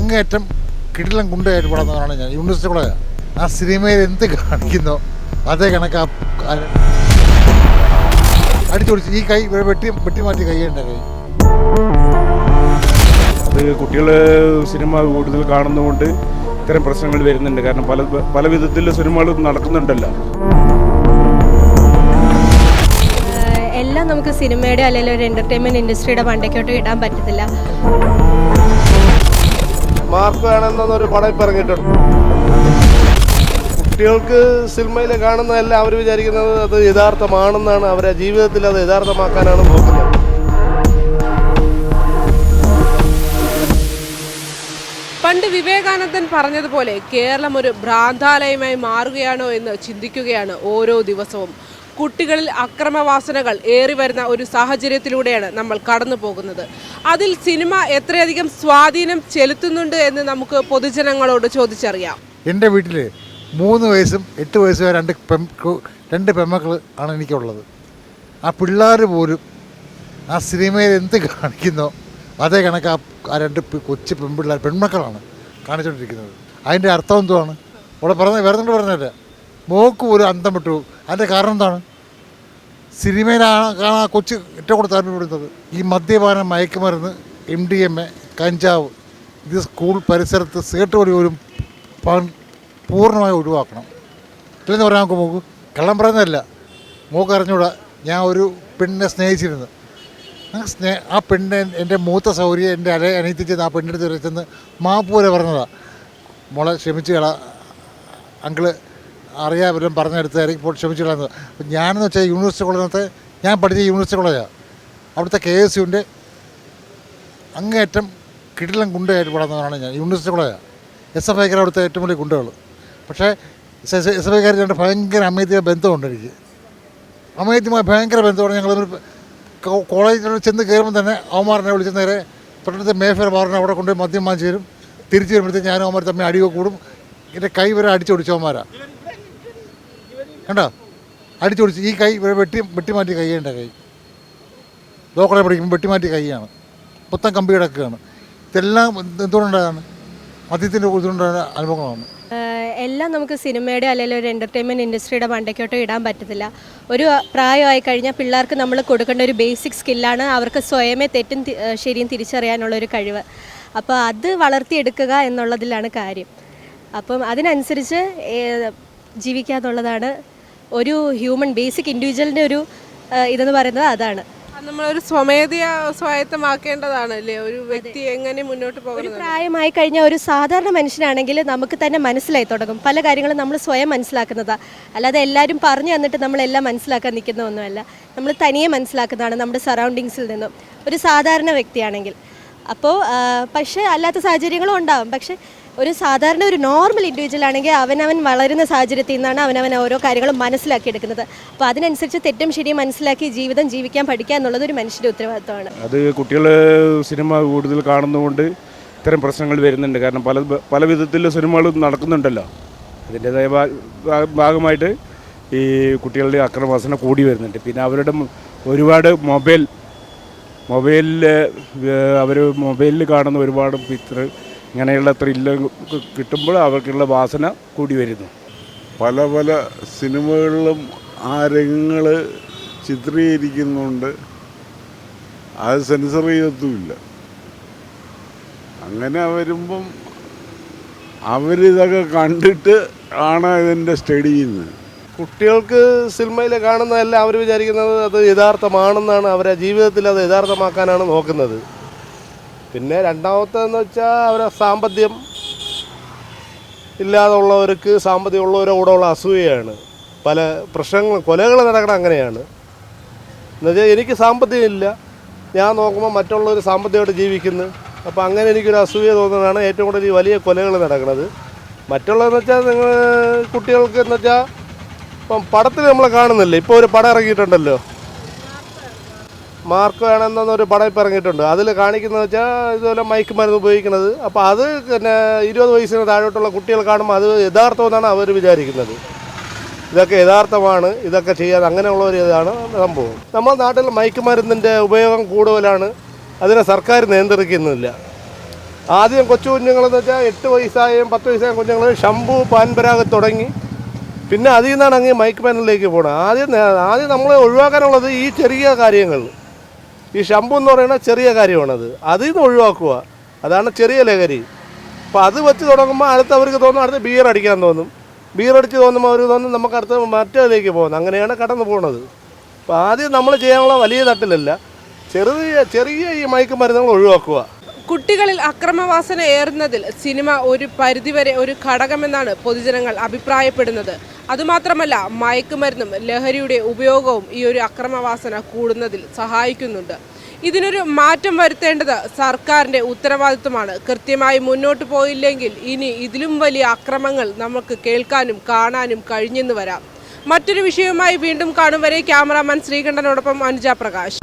അങ്ങേയറ്റം കിടിലം ഗുണ്ടയായിട്ട് വളർന്നതാണ് ഞാൻ. യൂണിവേഴ്സിറ്റി കോളേജ് ആ സിനിമയിൽ എന്ത് കാണിക്കുന്നോ അതേ കണക്ക് അടിച്ചു പൊടിച്ച് ഈ കൈ വെട്ടി മാറ്റി കൈയ്യേണ്ട കൈ. അത് കുട്ടികൾ സിനിമ കൂടുതൽ കാണുന്നതുകൊണ്ട് ഇത്തരം പ്രശ്നങ്ങൾ വരുന്നുണ്ട്. കാരണം പല വിധത്തിൽ സിനിമകൾ നടക്കുന്നുണ്ടല്ലോ. എല്ലാം നമുക്ക് സിനിമയുടെ അല്ലെങ്കിൽ ഒരു എൻ്റർടൈൻമെൻറ്റ് ഇൻഡസ്ട്രിയുടെ മണ്ടയ്ക്കോട്ട് ഇടാൻ പറ്റത്തില്ല. മാർക്ക് വേണമെന്നൊരു പടം ഇപ്പം ഇറങ്ങിയിട്ടുണ്ട്. കുട്ടികൾക്ക് സിനിമയിൽ കാണുന്നതെല്ലാം അവർ വിചാരിക്കുന്നത് അത് യഥാർത്ഥമാണെന്നാണ്. അവരെ ജീവിതത്തിൽ അത് യഥാർത്ഥമാക്കാനാണ് നോക്കുന്നത്. പണ്ട് വിവേകാനന്ദൻ പറഞ്ഞതുപോലെ കേരളം ഒരു ഭ്രാന്താലയമായി മാറുകയാണോ എന്ന് ചിന്തിക്കുകയാണ് ഓരോ ദിവസവും. കുട്ടികളിൽ അക്രമവാസനകൾ ഏറി വരുന്ന ഒരു സാഹചര്യത്തിലൂടെയാണ് നമ്മൾ കടന്നു പോകുന്നത്. അതിൽ സിനിമ എത്രയധികം സ്വാധീനം ചെലുത്തുന്നുണ്ട് എന്ന് നമുക്ക് പൊതുജനങ്ങളോട് ചോദിച്ചറിയാം. എൻ്റെ വീട്ടിൽ 3 വയസ്സും 8 വയസ്സും രണ്ട് പെമ്മക്കൾ ആണ് എനിക്കുള്ളത്. ആ പിള്ളേർ പോലും ആ സിനിമയിൽ എന്ത് കാണിക്കുന്നോ അതേ കണക്ക് ആ 2 കൊച്ചു പെൺമക്കളാണ് കാണിച്ചുകൊണ്ടിരിക്കുന്നത്. അതിൻ്റെ അർത്ഥം എന്തുവാണ്? അവിടെ വേറെ പറഞ്ഞില്ല. മോക്ക് ഒരു അന്തം വിട്ടു. അതിൻ്റെ കാരണം എന്താണ്? സിനിമയിലാണ് ആ കൊച്ചു ഏറ്റവും കൂടുതൽ താല്പര്യപ്പെടുന്നത്. ഈ മദ്യപാനം, മയക്കുമരുന്ന്, MDMA, കഞ്ചാവ് ഇത് സ്കൂൾ പരിസരത്ത് സിഗരറ്റ് വഴി പോലും പൂർണ്ണമായി ഒഴിവാക്കണം. ഇല്ലെന്ന് പറയാൻ നമുക്ക് മോക്ക് കള്ളം പറയുന്നതല്ല. മോക്ക് അറിഞ്ഞൂടാ. ഞാൻ ഒരു പെണ്ണിനെ സ്നേഹിച്ചിരുന്നു. ആ പെണ്ണിനെ എൻ്റെ മൂത്ത സൗകര്യം എൻ്റെ അനിയത്തി ചെന്ന് ആ പെണ്ണിൻ്റെ അടുത്ത് ചെന്ന് മാപ്പ് പോലെ പറഞ്ഞതാണ്. മോളെ ക്ഷമിച്ച് കള, അങ്കിള് അറിയാമെല്ലാം പറഞ്ഞെടുത്തായിരിക്കും ഇപ്പോൾ ക്ഷമിച്ച് കളയുന്നത്. അപ്പം ഞാനെന്ന് വെച്ചാൽ യൂണിവേഴ്സിറ്റി കോളേജിനകത്ത് ഞാൻ പഠിച്ച യൂണിവേഴ്സിറ്റി കോളേജാണ്. അവിടുത്തെ KSUവിൻ്റെ അങ്ങേയറ്റം കിടിലം ഗുണ്ടയായിട്ട് വളർന്നതാണ് ഞാൻ. യൂണിവേഴ്സിറ്റി കോളേജാണ്. SFIക്കാർ അവിടുത്തെ ഏറ്റവും വലിയ ഗുണ്ടകൾ. പക്ഷേ SFIക്കാർ രണ്ട് ഭയങ്കര അമേദ്യമായ ബന്ധമുണ്ട് എനിക്ക്. അമേദ്യമായ ഭയങ്കര ബന്ധമാണ്. ഞങ്ങൾ കോളേജിൽ ചെന്ന് കയറുമ്പോൾ തന്നെ അവന്മാരനെ വിളിച്ച് നേരെ തൊട്ടടുത്ത് മേഫെയർ ബാറിനെ അവിടെ കൊണ്ടുപോയി മദ്യം വാങ്ങിച്ച് തരും. തിരിച്ച് വരുമ്പോഴത്തേക്ക് ഞാനും അവന്മാർ തമ്മിൽ അടിയോ കൂടും. എൻ്റെ കൈ വരെ അടിച്ചോടിച്ചവന്മാരാണ്. കണ്ടോ? അടിച്ചോടിച്ച് ഈ കൈ വെട്ടി മാറ്റി കൈയ്യേണ്ട കൈ. ലോക്കറെ പഠിക്കുമ്പോൾ വെട്ടിമാറ്റി കൈയാണ്. പുത്തൻ കമ്പി കിടക്കുകയാണ്. ഇതെല്ലാം എന്തുകൊണ്ടാണ്? മദ്യത്തിൻ്റെ ഇതുകൊണ്ടാണ് അനുഭവങ്ങളാണ്. എല്ലാം നമുക്ക് സിനിമയുടെ അല്ലെങ്കിൽ ഒരു എൻ്റർടൈൻമെൻറ്റ് ഇൻഡസ്ട്രിയുടെ മണ്ടയ്ക്കോട്ട് ഇടാൻ പറ്റത്തില്ല. ഒരു പ്രായമായി കഴിഞ്ഞാൽ പിള്ളേർക്ക് നമ്മൾ കൊടുക്കേണ്ട ഒരു ബേസിക് സ്കില്ലാണ് അവർക്ക് സ്വയമേ തെറ്റും ശരിയും തിരിച്ചറിയാനുള്ളൊരു കഴിവ്. അപ്പോൾ അത് വളർത്തിയെടുക്കുക എന്നുള്ളതിലാണ് കാര്യം. അപ്പം അതിനനുസരിച്ച് ജീവിക്കുക എന്നുള്ളതാണ് ഒരു ഹ്യൂമൻ ബേസിക് ഇൻഡിവിജ്വലിൻ്റെ ഒരു ഇതെന്ന് പറയുന്നത്. അതാണ് നമ്മളൊരു സ്വമേധയ സ്വായത്തമാക്കേണ്ടതാണല്ലേ ഒരു വ്യക്തി എങ്ങനെ മുന്നോട്ട് പോകുന്നത്. ഒരു പ്രായമായി കഴിഞ്ഞാൽ ഒരു സാധാരണ മനുഷ്യനാണെങ്കിൽ നമുക്ക് തന്നെ മനസ്സിലായി തുടങ്ങും. പല കാര്യങ്ങളും നമ്മൾ സ്വയം മനസ്സിലാക്കുന്നതാണ്. അല്ലാതെ എല്ലാവരും പറഞ്ഞു തന്നിട്ട് നമ്മളെല്ലാം മനസ്സിലാക്കാൻ നിൽക്കുന്ന ഒന്നുമല്ല. നമ്മൾ തനിയെ മനസ്സിലാക്കുന്നതാണ് നമ്മുടെ സറൗണ്ടിങ്സിൽ നിന്നും ഒരു സാധാരണ വ്യക്തിയാണെങ്കിൽ. അപ്പോൾ പക്ഷേ അല്ലാത്ത സാഹചര്യങ്ങളും ഉണ്ടാകും. പക്ഷേ ഒരു സാധാരണ ഒരു നോർമൽ ഇൻഡിവിജ്വൽ ആണെങ്കിൽ അവനവൻ വളരുന്ന സാഹചര്യത്തിൽ നിന്നാണ് അവനവൻ ഓരോ കാര്യങ്ങളും മനസ്സിലാക്കിയെടുക്കുന്നത്. അപ്പോൾ അതിനനുസരിച്ച് തെറ്റും ശരിയും മനസ്സിലാക്കി ജീവിതം ജീവിക്കാൻ പഠിക്കുക എന്നുള്ളത് ഒരു മനുഷ്യൻ്റെ ഉത്തരവാദിത്തമാണ്. അത് കുട്ടികൾ സിനിമ കൂടുതൽ കാണുന്നതുകൊണ്ട് ഇത്തരം പ്രശ്നങ്ങൾ വരുന്നുണ്ട്. കാരണം പല വിധത്തിൽ സിനിമകൾ നടക്കുന്നുണ്ടല്ലോ. അതിൻ്റേതായ ഭാഗമായിട്ട് ഈ കുട്ടികളുടെ അക്രമവാസന കൂടി വരുന്നുണ്ട്. പിന്നെ അവരുടെ ഒരുപാട് മൊബൈലിൽ കാണുന്ന ഒരുപാട് ഇങ്ങനെയുള്ള ത്രില്ല് കിട്ടുമ്പോൾ അവർക്കുള്ള വാസന കൂടി വരുന്നു. പല സിനിമകളിലും ആ രംഗങ്ങൾ ചിത്രീകരിക്കുന്നുണ്ട്. അത് സെൻസർ ചെയ്യത്തുമില്ല. അങ്ങനെ വരുമ്പം അവരിതൊക്കെ കണ്ടിട്ട് ആണ് ഇതിൻ്റെ സ്റ്റഡി ചെയ്യുന്നത്. കുട്ടികൾക്ക് സിനിമയിൽ കാണുന്നതെല്ലാം അവർ വിചാരിക്കുന്നത് അത് യഥാർത്ഥമാണെന്നാണ്. അവരെ ജീവിതത്തിൽ അത് യഥാർത്ഥമാക്കാനാണ് നോക്കുന്നത്. പിന്നെ രണ്ടാമത്തേന്ന് വെച്ചാൽ അവരെ സാമ്പത്തികം ഇല്ലാതുള്ളവർക്ക് സാമ്പത്തികം ഉള്ളവരോടുള്ള അസൂയയാണ്. പല കൊലകൾ നടക്കണം അങ്ങനെയാണ്. എന്നുവെച്ചാൽ എനിക്ക് സാമ്പത്തികം ഇല്ല, ഞാൻ നോക്കുമ്പോൾ മറ്റുള്ളവർ സാമ്പത്തികമായിട്ട് ജീവിക്കുന്നു. അപ്പോൾ അങ്ങനെ എനിക്കൊരു അസൂയ തോന്നുന്നതാണ് ഏറ്റവും കൂടുതൽ ഈ വലിയ കൊലകൾ നടക്കുന്നത്. മറ്റുള്ളതെന്ന് വെച്ചാൽ നിങ്ങൾ കുട്ടികൾക്ക് എന്ന് വെച്ചാൽ ഇപ്പം പടത്തിൽ നമ്മൾ കാണുന്നില്ല. ഇപ്പോൾ ഒരു പടം ഇറങ്ങിയിട്ടുണ്ടല്ലോ, മാർക്ക് വേണമെന്നൊരു പടം ഇപ്പം ഇറങ്ങിയിട്ടുണ്ട്. അതിൽ കാണിക്കുന്നത് വെച്ചാൽ ഇതുപോലെ മയക്കുമരുന്ന് ഉപയോഗിക്കുന്നത്. അപ്പോൾ അത് പിന്നെ 20 വയസ്സിന് താഴോട്ടുള്ള കുട്ടികൾ കാണുമ്പോൾ അത് യഥാർത്ഥമെന്നാണ് അവർ വിചാരിക്കുന്നത്. ഇതൊക്കെ യഥാർത്ഥമാണ്, ഇതൊക്കെ ചെയ്യാൻ അങ്ങനെയുള്ള ഒരു ഇതാണ് സംഭവം. നമ്മുടെ നാട്ടിൽ മയക്കുമരുന്നിൻ്റെ ഉപയോഗം കൂടുതലാണ്. അതിനെ സർക്കാർ നിയന്ത്രിക്കുന്നില്ല. ആദ്യം കൊച്ചു കുഞ്ഞുങ്ങളെന്ന് വെച്ചാൽ 8 വയസ്സായും 10 വയസ്സായ കുഞ്ഞുങ്ങൾ ഷംപൂ പാൻപരാഗ് തുടങ്ങി പിന്നെ അതിൽ നിന്നാണ് അങ്ങ് മയക്ക് മരുന്നിലേക്ക് പോകണം. ആദ്യം നമ്മൾ ഒഴിവാക്കാനുള്ളത് ഈ ചെറിയ കാര്യങ്ങൾ. ഈ ഷംപൂ എന്ന് പറയുന്നത് ചെറിയ കാര്യമാണത്, അതിൽ നിന്ന് ഒഴിവാക്കുക. അതാണ് ചെറിയ ലഹരി. അപ്പോൾ അത് വെച്ച് തുടങ്ങുമ്പോൾ അവർക്ക് തോന്നും അടുത്ത് ബിയർ അടിക്കാൻ തോന്നും. ബിയർ അടിച്ച് തോന്നുമ്പോൾ അവർ തോന്നും നമുക്ക് അടുത്ത് മറ്റേതിലേക്ക് പോകുന്നത്. അങ്ങനെയാണ് കടന്നു പോകുന്നത്. അപ്പോൾ ആദ്യം നമ്മൾ ചെയ്യാനുള്ള വലിയ തട്ടിലല്ല, ചെറിയ ഈ മയക്ക് മരുന്നുകൾ ഒഴിവാക്കുക. കുട്ടികളിൽ അക്രമവാസന ഏറുന്നതിൽ സിനിമ ഒരു പരിധിവരെ ഒരു ഘടകമെന്നാണ് പൊതുജനങ്ങൾ അഭിപ്രായപ്പെടുന്നത്. അതുമാത്രമല്ല, മയക്കുമരുന്നും ലഹരിയുടെ ഉപയോഗവും ഈ ഒരു അക്രമവാസന കൂടുന്നതിൽ സഹായിക്കുന്നുണ്ട്. ഇതിനൊരു മാറ്റം വരുത്തേണ്ടത് സർക്കാരിൻ്റെ ഉത്തരവാദിത്വമാണ്. കൃത്യമായി മുന്നോട്ട് പോയില്ലെങ്കിൽ ഇനി ഇതിലും വലിയ അക്രമങ്ങൾ നമുക്ക് കേൾക്കാനും കാണാനും കഴിഞ്ഞെന്ന് വരാം. മറ്റൊരു വിഷയവുമായി വീണ്ടും കാണും വരെ ക്യാമറാമാൻ ശ്രീകണ്ഠനോടൊപ്പം അനുജ പ്രകാശ്.